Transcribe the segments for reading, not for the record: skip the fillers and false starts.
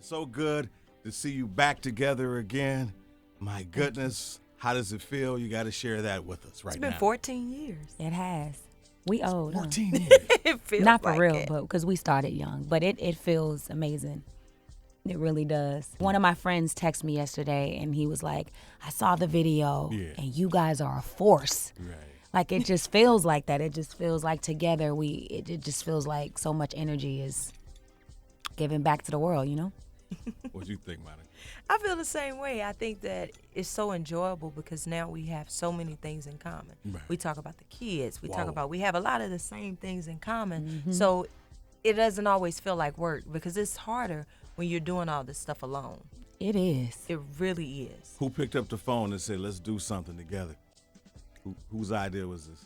So good to see you back together again. My goodness, how does it feel? You got to share that with us right now. It's been 14 years. It has. We old. 14 huh? years. It feels Not for like real, it. but because we started young. But it feels amazing. It really does. One of my friends texted me yesterday, and he was like, I saw the video, and you guys are a force. Right. Like, it just feels like that. It just feels like together it just feels like so much energy is giving back to the world, you know? What do you think, Monica? I feel the same way. I think that it's so enjoyable because now we have so many things in common. Right. We talk about the kids. We Whoa. talk about, we have a lot of the same things in common. Mm-hmm. So it doesn't always feel like work because it's harder when you're doing all this stuff alone. It is. It really is. Who picked up the phone and said, let's do something together? Whose idea was this?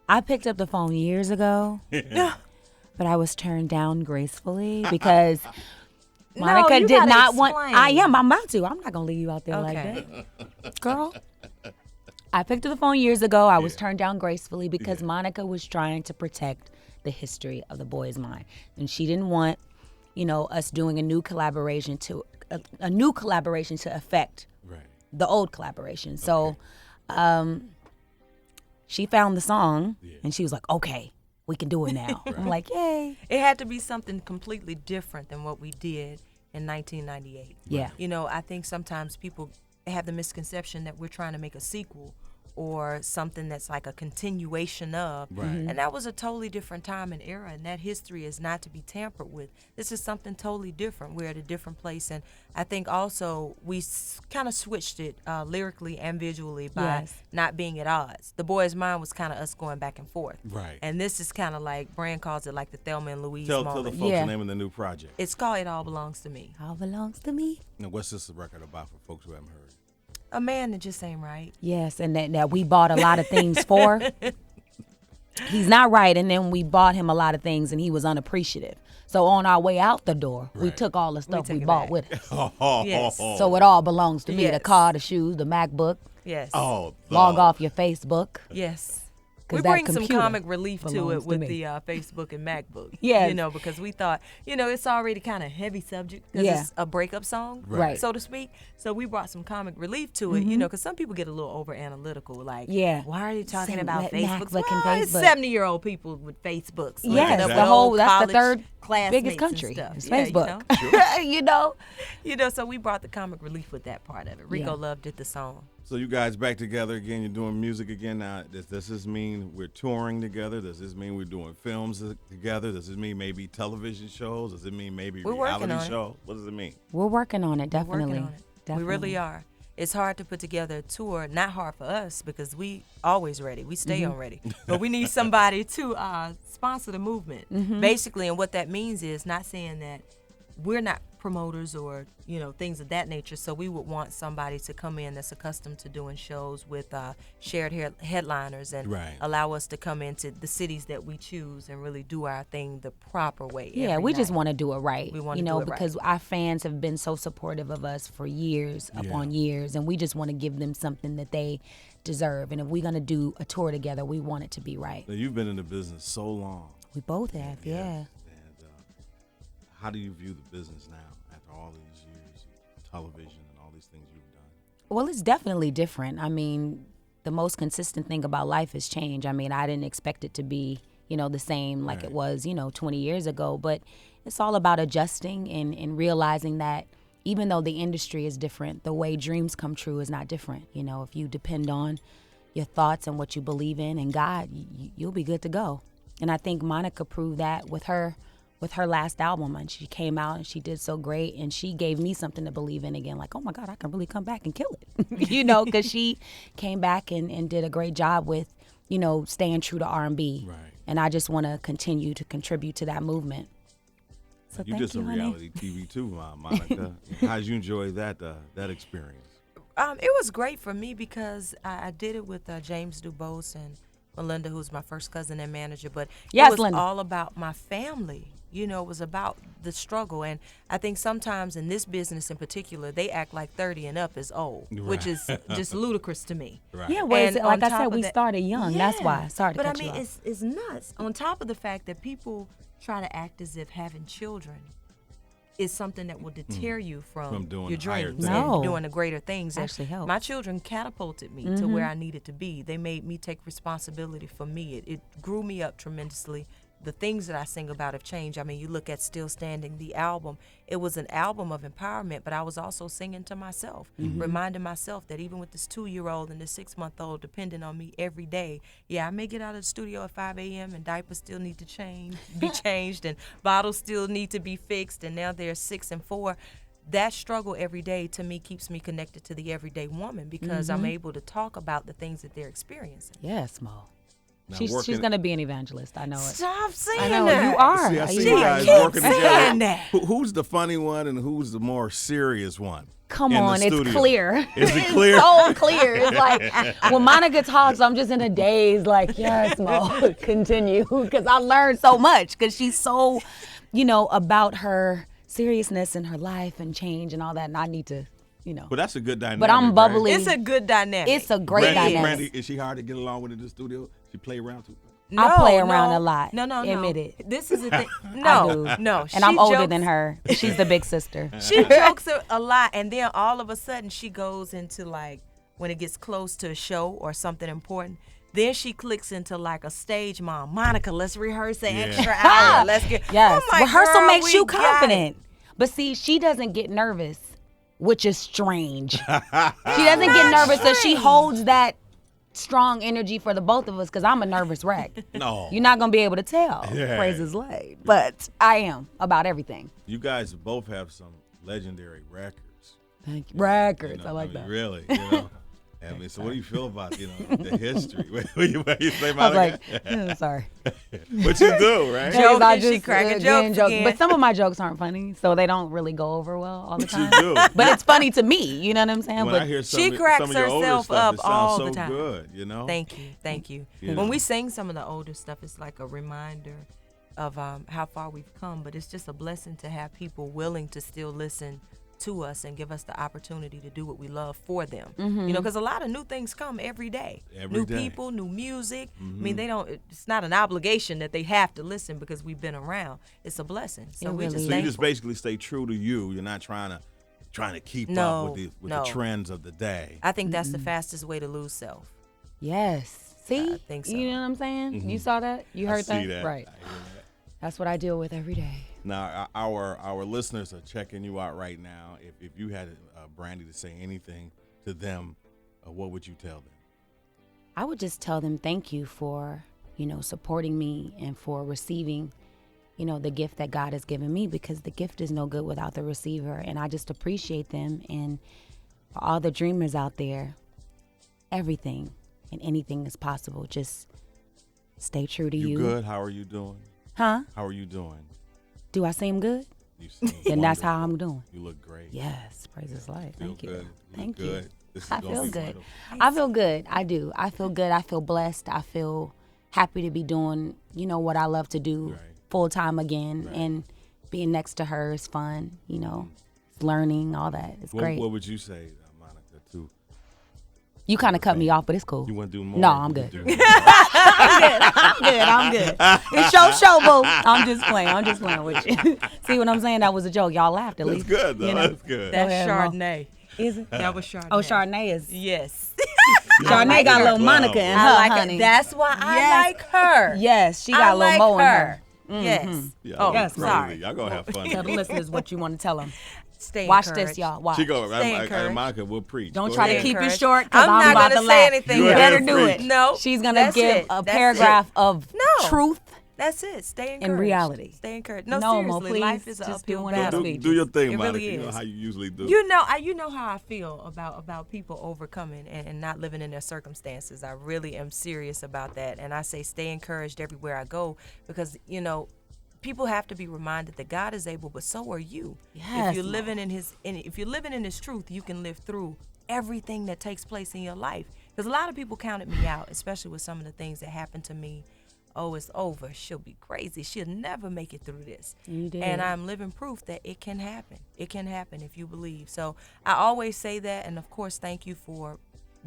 I picked up the phone years ago, but I was turned down gracefully because Monica you did gotta not want. explain. I'm about to. I'm not gonna leave you out there like that, girl. I picked up the phone years ago. I was turned down gracefully because Monica was trying to protect the history of the boys' mind, and she didn't want, us doing a new collaboration to affect the old collaboration. So, she found the song, and she was like, "Okay, we can do it now." I'm like, "Yay!" It had to be something completely different than what we did in 1998. Yeah. I think sometimes people have the misconception that we're trying to make a sequel or something that's like a continuation of. Right. Mhm. And that was a totally different time and era, and that history is not to be tampered with. This is something totally different. We're at a different place, and I think also we kind of switched it lyrically and visually by not being at odds. The Boys' Mind was kind of us going back and forth. Right. And this is kind of like, Brand calls it like the Thelma and Louise Tell moment. the folks the name of the new project. It's called It All Belongs to Me. All belongs to me. Now, what's this record about for folks who haven't heard? A man that just ain't right. Yes, and that we bought a lot of things for. He's not right, and then we bought him a lot of things, and he was unappreciative. So on our way out the door, we took all the stuff we took it bought back. with us. Yes. So it all belongs to me. The Yes. car, the shoes, the MacBook. Yes. Oh, Log off your Facebook. Yes. 'Cause We that bring some computer comic relief to belongs it to with me. the Facebook and MacBook. Yes. Because we thought, it's already kind of heavy subject because it's a breakup song, Right. so to speak. So we brought some comic relief to it, because some people get a little over analytical. Like, why are you talking Same about with Facebook? MacBook and Well, it's Facebook. 70-year-old people with Facebooks. Yes, looking up the with whole, old that's the college third classmates biggest country. and It's stuff. Facebook. So we brought the comic relief with that part of it. Rico Love did the song. So you guys back together again. You're doing music again now. Does this mean we're touring together? Does this mean we're doing films together? Does this mean maybe television shows? Does it mean maybe We're working reality on it. show? What does it mean? We're working on it, definitely. We're working on it. Definitely. We really are. It's hard to put together a tour. Not hard for us because we always ready. We stay on ready. But we need somebody to sponsor the movement, basically. And what that means is not saying that we're not promoters or things of that nature. So we would want somebody to come in that's accustomed to doing shows with shared headliners and allow us to come into the cities that we choose and really do our thing the proper way. Yeah, we just want to do it right. We want to do it because our fans have been so supportive of us for years upon years, and we just want to give them something that they deserve. And if we're gonna do a tour together, we want it to be right. Now, you've been in the business so long. We both have, yeah. And how do you view the business now after all these years, television and all these things you've done? Well, it's definitely different. I mean, the most consistent thing about life is change. I mean, I didn't expect it to be, the same like it was, 20 years ago. But it's all about adjusting and realizing that even though the industry is different, the way dreams come true is not different. If you depend on your thoughts and what you believe in and God, you'll be good to go. And I think Monica proved that with her last album, and she came out and she did so great, and she gave me something to believe in again, like, oh my God, I can really come back and kill it, because she came back and did a great job with, staying true to R&B. Right. And I just want to continue to contribute to that movement. So you thank did some honey. reality TV too, Monica. How did you enjoy that experience? It was great for me because I did it with James Dubose and Melinda, who's my first cousin and manager. But it was Linda. all about my family. It was about the struggle. And I think sometimes in this business in particular, they act like 30 and up is old, which is just ludicrous to me. Right. Yeah, well, And like on I top said, of we that- started young. That's why. Sorry to But cut I mean, you off. it's nuts. On top of the fact that people try to act as if having children is something that will deter you from doing your higher dreams things. No. and doing the greater things. And Actually helps. my children catapulted me to where I needed to be. They made me take responsibility for me. It grew me up tremendously. The things that I sing about have changed. I mean, you look at Still Standing, the album, it was an album of empowerment, but I was also singing to myself, reminding myself that even with this 2-year-old and this 6-month-old depending on me every day, I may get out of the studio at 5 a.m. and diapers still need to be changed, and bottles still need to be fixed, and now they're 6 and 4. That struggle every day to me keeps me connected to the everyday woman because I'm able to talk about the things that they're experiencing. Yes, Mo. Now, She's going to be an evangelist. I know it. Stop saying I know that. you are. See, I see You you are. guys keep working saying together. that. Who's the funny one and who's the more serious one? Come in the on, it's studio? clear. Is it clear? So clear. It's like when Monica talks, I'm just in a daze. Like, yes, Mo, continue, because I learned so much. Because she's so, about her seriousness in her life and change and all that. And I need to, But that's a good dynamic. But I'm bubbly. It's a good dynamic. It's a great dynamic. Brandy, is she hard to get along with in the studio? She play around too? I play around a lot. No. Admit it. This is the thing. I do. No. And I'm older than her. She's the big sister. She jokes a lot, and then all of a sudden she goes into like when it gets close to a show or something important. Then she clicks into like a stage mom. Monica, let's rehearse an extra hour. Let's get Yes. Oh my Rehearsal girl, makes we you got it. confident. But see, she doesn't get nervous, which is strange. She doesn't get nervous, so she holds that strong energy for the both of us because I'm a nervous wreck. No. You're not going to be able to tell. Yeah. Praise his late. But I am about everything. You guys both have some legendary records. Thank you. Records. I like mean, that. Really, I mean, so what do you feel about, the history? What you say, I was Monica? like, sorry. What you do, right? Joking, I she cracking jokes again. But some of my jokes aren't funny, so they don't really go over well all the What you time. do? But it's funny to me, you know what I'm saying? When But I hear she some cracks of your older herself stuff, up it sounds all so the time. good, Thank you. You When know. we sing some of the older stuff, it's like a reminder of how far we've come. But it's just a blessing to have people willing to still listen to us and give us the opportunity to do what we love for them. Because a lot of new things come every day. Every new day. people, new music. I mean, it's not an obligation that they have to listen because we've been around. It's a blessing. So It we really just is. So you thankful. just basically stay true to you. You're not trying to keep No, up with the no. trends of the day. I think that's the fastest way to lose self. yes. See? I think so. You know what I'm saying? You saw that? You heard I see that. Right. I hear that. That's what I deal with every day. Now, our listeners are checking you out right now. If you had Brandy to say anything to them, what would you tell them? I would just tell them thank you for, supporting me and for receiving, the gift that God has given me, because the gift is no good without the receiver. And I just appreciate them. And for all the dreamers out there, everything and anything is possible. Just stay true to you. You good? How are you doing? Huh? How are you doing? Do I seem good? You seem Then that's how I'm wonderful. doing. You look great. Yes. Praise his life. Feel Thank you. good. You look Thank you. good. This is I gonna feel be good. wonderful. I feel good. I do. I feel good. I feel blessed. I feel happy to be doing, what I love to do Right. full time again. Right. And being next to her is fun, learning, all that. It's great. What would you say, Monica, too? You kind of cut me off, but it's cool. You want to do more? No, I'm You good. do more. I'm good. It's your show, boo. I'm just playing with you. See what I'm saying? That was a joke. Y'all laughed at That's least. good, though. That's good. That's ahead, Mo. Chardonnay. Is it? That was Chardonnay. Oh, Chardonnay is. Yes. Chardonnay got a little Wow. Monica in her, I like honey. her. That's why I Yes. like her. Yes, she got I a little like mo in her. Yes. Yeah, Oh, that's yes, crazy. sorry. Y'all gonna have fun. Tell the listeners what you want to tell them. Stay Watch encouraged. this, y'all. Watch. She go. Stay encouraged. Monica will preach. Don't Go try ahead. to keep it Encouraged. short because I'm I'm, not about gonna to say laugh. anything You yet. better Go do ahead, it. No, She's gonna that's give it. a That's paragraph of No. truth That's it. Stay encouraged. and reality. Stay encouraged. No, No, seriously, Mo, please. life is an Just uphill doing that battle. speech. Do your thing, It Monica. really You know is. how you usually do. You know how I feel about people overcoming and not living in their circumstances. I really am serious about that, and I say stay encouraged everywhere I go because people have to be reminded that God is able, but so are you. Yes, if you're Mo. living in His truth, you can live through everything that takes place in your life. Because a lot of people counted me out, especially with some of the things that happened to me. Oh, it's over. She'll be crazy. She'll never make it through this. You did. And I'm living proof that it can happen. It can happen if you believe. So I always say that. And of course, thank you for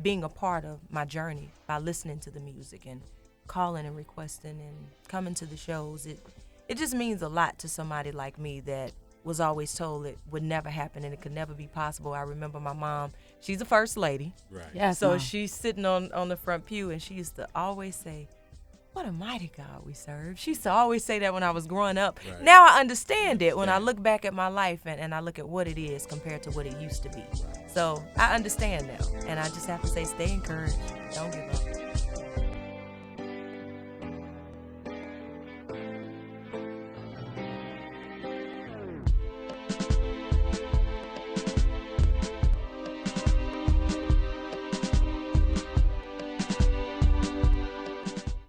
being a part of my journey by listening to the music and calling and requesting and coming to the shows. It just means a lot to somebody like me that was always told it would never happen and it could never be possible. I remember my mom, she's the first lady. Right. Yes, So Mom. she's sitting on the front pew, and she used to always say, what a mighty God we serve. She used to always say that when I was growing up. Right. Now I understand it when I look back at my life and I look at what it is compared to what it used to be. So I understand now. And I just have to say, stay encouraged. Don't give up.